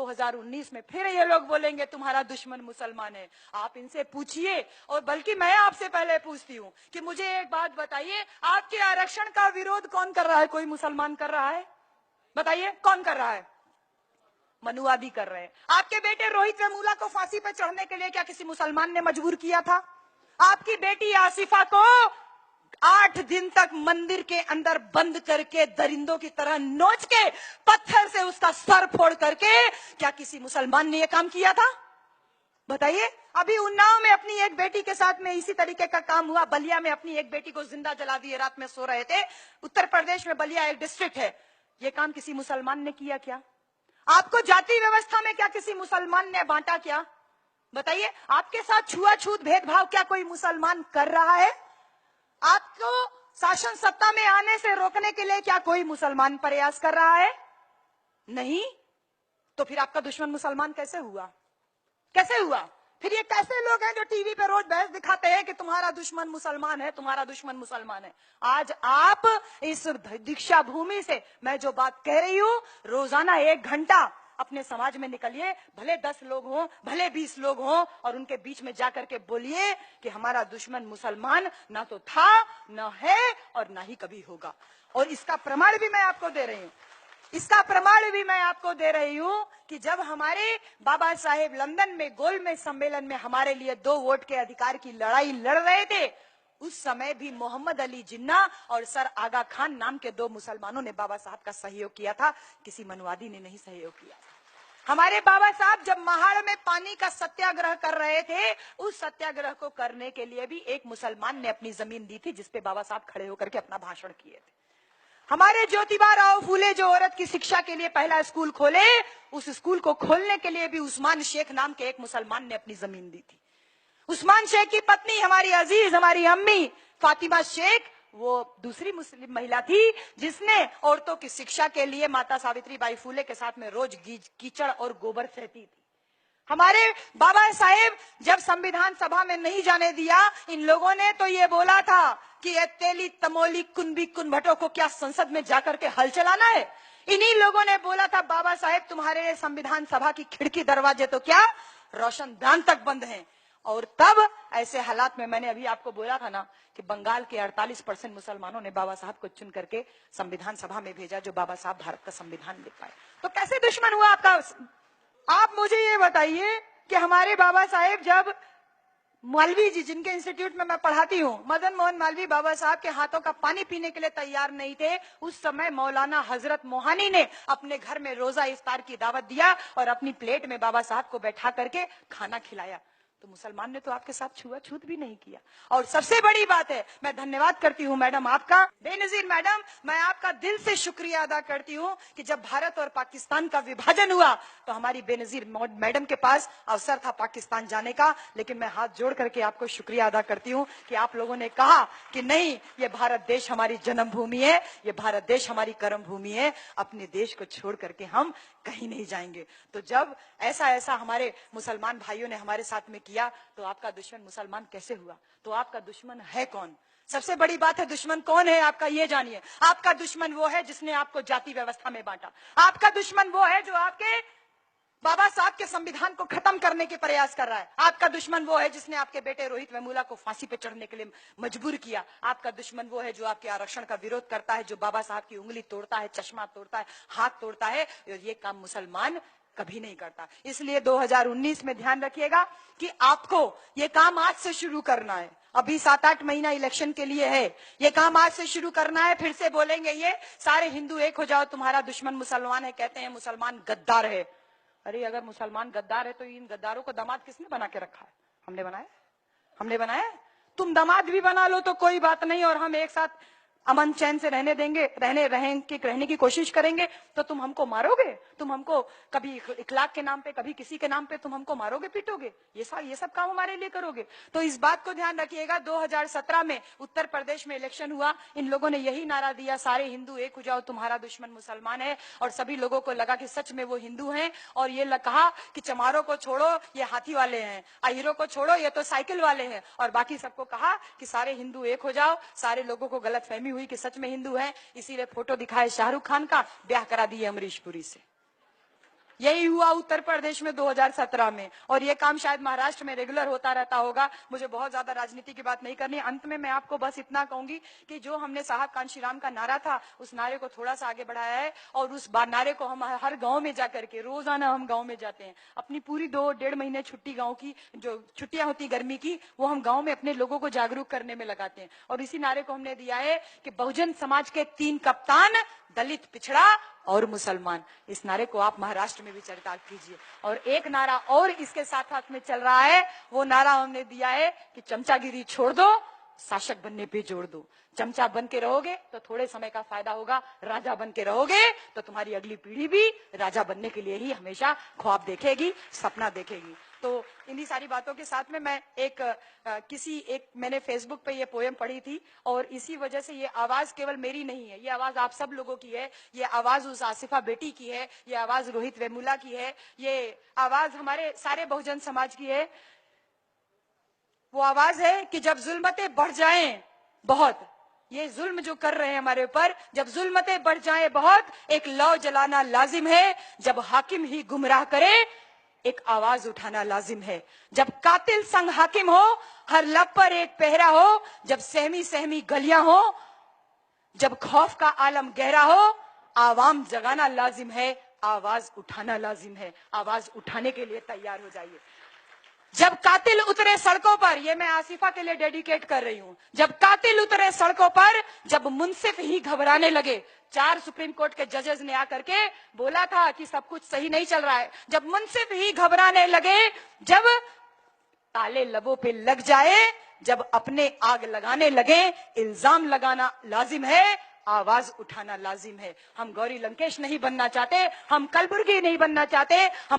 2019 में फिर ये लोग बोलेंगे तुम्हारा दुश्मन मुसलमान है। आप इनसे पूछिए। और बल्कि मैं आपसे पहले पूछती हूँ कि मुझे एक बात बताइए, आपके आरक्षण का विरोध कौन कर रहा है? कोई मुसलमान कर रहा है? बताइए कौन कर रहा है? मनुवादी कर रहे हैं। आपके बेटे रोहित वेमुला को फांसी पर चढ़ने के लिए क्या किसी मुसलमान ने मजबूर किया था? आपकी बेटी आसिफा को 8 दिन तक मंदिर के अंदर बंद करके दरिंदों की तरह नोच के पत्थर से उसका सर फोड़ करके क्या किसी मुसलमान ने यह काम किया था? बताइए। अभी उन्नाव में अपनी एक बेटी के साथ में इसी तरीके का काम हुआ। बलिया में अपनी एक बेटी को जिंदा जला दिए, रात में सो रहे थे। उत्तर प्रदेश में बलिया एक डिस्ट्रिक्ट है। यह काम किसी मुसलमान ने किया क्या? आपको जाति व्यवस्था में क्या किसी मुसलमान ने बांटा क्या? बताइए। आपके साथ छुआछूत भेदभाव क्या कोई मुसलमान कर रहा है? आपको शासन सत्ता में आने से रोकने के लिए क्या कोई मुसलमान प्रयास कर रहा है? नहीं। तो फिर आपका दुश्मन मुसलमान कैसे हुआ? कैसे हुआ? फिर ये कैसे लोग हैं जो टीवी पे रोज बहस दिखाते हैं कि तुम्हारा दुश्मन मुसलमान है, तुम्हारा दुश्मन मुसलमान है? आज आप इस दीक्षा भूमि से मैं जो बात कह रही हूं, रोजाना 1 घंटा अपने समाज में निकलिए, भले 10 लोग हों, भले 20 लोग हों, और उनके बीच में जाकर के बोलिए कि हमारा दुश्मन मुसलमान ना तो था, ना है और ना ही कभी होगा। और इसका प्रमाण भी मैं आपको दे रही हूं। इसका प्रमाण भी मैं आपको दे रही हूं कि जब हमारे बाबा साहेब लंदन में गोलमेज सम्मेलन में हमारे लिए 2 वोट के अधिकार की लड़ाई लड़ रहे थे, उस समय भी मोहम्मद अली जिन्ना और सर आगा खान नाम के 2 मुसलमानों ने बाबा साहब का सहयोग किया था। किसी मनुवादी ने नहीं सहयोग किया। हमारे बाबा साहब जब महाड़ में पानी का सत्याग्रह कर रहे थे, उस सत्याग्रह को करने के लिए भी एक मुसलमान ने अपनी जमीन दी थी, जिसपे बाबा साहब खड़े होकर के अपना भाषण किए थे। हमारे ज्योतिबा राव फूले जो औरत की शिक्षा के लिए पहला स्कूल खोले, उस स्कूल को खोलने के लिए भी उस्मान शेख नाम के एक मुसलमान ने अपनी जमीन दी थी। उस्मान शेख की पत्नी हमारी अजीज, हमारी अम्मी फातिमा शेख, वो दूसरी मुस्लिम महिला थी जिसने औरतों की शिक्षा के लिए माता सावित्रीबाई फूले के साथ में रोज कीचड़ और गोबर सहती थी। हमारे बाबा साहेब जब संविधान सभा में नहीं जाने दिया, इन लोगों ने तो ये बोला था कि ये तेली तमोली कुनबी कुनभटों को क्या संसद में जाकर के हल चलाना है? इन्हीं लोगों ने बोला था, बाबा साहेब तुम्हारे संविधान सभा की खिड़की दरवाजे तो क्या रोशनदान तक बंद हैं। और तब ऐसे हालात में मैंने अभी आपको बोला था ना कि बंगाल के 48% मुसलमानों ने बाबा साहब को चुन करके संविधान सभा में भेजा, जो बाबा साहब भारत का संविधान लिख पाए। तो कैसे दुश्मन हुआ आपका? आप मुझे ये बताइए कि हमारे बाबा साहेब जब मालवीय जी, जिनके इंस्टीट्यूट में मैं पढ़ाती हूँ, मदन मोहन मालवीय बाबा साहब के हाथों का पानी पीने के लिए तैयार नहीं थे, उस समय मौलाना हजरत मोहानी ने अपने घर में रोजा इफ्तार की दावत दिया और अपनी प्लेट में बाबा साहब को बैठा करके खाना खिलाया। तो मुसलमान ने तो आपके साथ छुआछूत भी नहीं किया। और सबसे बड़ी बात है, मैं धन्यवाद करती हूँ मैडम आपका, बेनजीर मैडम, मैं आपका दिल से शुक्रिया अदा करती हूँ कि जब भारत और पाकिस्तान का विभाजन हुआ तो हमारी बेनजीर मैडम के पास अवसर था पाकिस्तान जाने का, लेकिन मैं हाथ जोड़ करके आपको शुक्रिया अदा करती हूँ कि आप लोगों ने कहा कि नहीं, ये भारत देश हमारी जन्मभूमि है, ये भारत देश हमारी कर्म भूमि है, अपने देश को छोड़ करके हम कहीं नहीं जाएंगे। तो जब ऐसा हमारे मुसलमान भाइयों ने हमारे साथ में किया, तो आपका दुश्मन मुसलमान कैसे हुआ? तो आपका दुश्मन है कौन? सबसे बड़ी बात है, दुश्मन कौन है आपका ये जानिए। आपका दुश्मन वो है जिसने आपको जाति व्यवस्था में बांटा। आपका दुश्मन वो है जो आपके बाबा साहब के संविधान को खत्म करने के प्रयास कर रहा है। आपका दुश्मन वो है जिसने आपके बेटे रोहित वेमुला को फांसी पे चढ़ने के लिए मजबूर किया। आपका दुश्मन वो है जो आपके आरक्षण का विरोध करता है, जो बाबा साहब की उंगली तोड़ता है, चश्मा तोड़ता है, हाथ तोड़ता है, और ये काम मुसलमान कभी नहीं करता। इसलिए 2019 में ध्यान रखिएगा कि आपको ये काम आज से शुरू करना है। अभी 7-8 महीना इलेक्शन के लिए है, ये काम आज से शुरू करना है। फिर से बोलेंगे ये सारे हिंदू एक हो जाओ, तुम्हारा दुश्मन मुसलमान है, कहते हैं मुसलमान गद्दार है। अरे अगर मुसलमान गद्दार है तो इन गद्दारों को दामाद किसने बना के रखा है? हमने बनाया? हमने बनाया? तुम दामाद भी बना लो तो कोई बात नहीं, और हम एक साथ अमन चैन से रहने देंगे, रहने की कोशिश करेंगे, तो तुम हमको मारोगे? तुम हमको कभी इखलाक के नाम पे, कभी किसी के नाम पे तुम हमको मारोगे, पीटोगे? ये सब काम हमारे लिए करोगे? तो इस बात को ध्यान रखिएगा। 2017 में उत्तर प्रदेश में इलेक्शन हुआ, इन लोगों ने यही नारा दिया, सारे हिंदू एक हो जाओ, तुम्हारा दुश्मन मुसलमान है। और सभी लोगों को लगा कि सच में वो हिंदू हैं, और ये कहा कि चमारों को छोड़ो, ये हाथी वाले हैं, अहिरों को छोड़ो, ये तो साइकिल वाले हैं, और बाकी सबको कहा कि सारे हिंदू एक हो जाओ। सारे लोगों को गलतफहमी हुई कि सच में हिंदू है, इसीलिए फोटो दिखाए शाहरुख खान का, ब्याह करा दिए अमरीश पुरी से। यही हुआ उत्तर प्रदेश में 2017 में, और ये काम शायद महाराष्ट्र में रेगुलर होता रहता होगा। मुझे बहुत ज्यादा राजनीति की बात नहीं करनी। अंत में मैं आपको बस इतना कहूंगी कि जो हमने साहब कांशीराम का नारा था, उस नारे को थोड़ा सा आगे बढ़ाया है, और उस नारे को हम हर गांव में जाकर के, रोजाना हम गांव में जाते हैं, अपनी पूरी 2-1.5 महीने छुट्टी, गांव की जो छुट्टियां होती गर्मी की, वो हम गांव में अपने लोगों को जागरूक करने में लगाते हैं। और इसी नारे को हमने दिया है कि बहुजन समाज के 3 कप्तान, दलित, पिछड़ा और मुसलमान। इस नारे को आप महाराष्ट्र में भी चरितार्थ कीजिए। और एक नारा और इसके साथ साथ में चल रहा है, वो नारा हमने दिया है कि चमचागिरी छोड़ दो, शासक बनने पे जोड़ दो। चमचा बन के रहोगे तो थोड़े समय का फायदा होगा, राजा बन के रहोगे तो तुम्हारी अगली पीढ़ी भी राजा बनने के लिए ही हमेशा ख्वाब देखेगी, सपना देखेगी। तो इन्हीं सारी बातों के साथ में मैं मैंने फेसबुक पे ये पोएम पढ़ी थी, और इसी वजह से ये आवाज केवल मेरी नहीं है, ये आवाज आप सब लोगों की है, ये आवाज उस आसिफा बेटी की है, ये आवाज रोहित वेमुला की है, ये आवाज हमारे सारे बहुजन समाज की है। वो आवाज है कि जब जुल्मतें बढ़ जाएं बहुत, ये जुल्म जो कर रहे हैं हमारे ऊपर, जब जुल्मतें बढ़ जाएं बहुत, एक लौ जलाना लाजिम है। जब हाकिम ही गुमराह करे, एक आवाज उठाना लाजिम है। जब कातिल संग हाकिम हो, हर लब पर एक पहरा हो, जब सहमी सहमी गलियां हो, जब खौफ का आलम गहरा हो, आवाम जगाना लाजिम है, आवाज उठाना लाजिम है। आवाज उठाने के लिए तैयार हो जाइए। जब कातिल उतरे सड़कों पर, ये मैं आसिफा के लिए डेडिकेट कर रही हूं, जब कातिल उतरे सड़कों पर, जब मुंसिफ ही घबराने लगे, 4 सुप्रीम कोर्ट के जजेस ने आकर के बोला था कि सब कुछ सही नहीं चल रहा है, जब मुंसिफ ही घबराने लगे, जब ताले लबों पे लग जाए, जब अपने आग लगाने लगे, इल्जाम लगाना लाजिम है, आवाज उठाना लाजिम है। हम गौरी लंकेश नहीं बनना चाहते, हम कलबुर्गी नहीं बनना चाहते, हम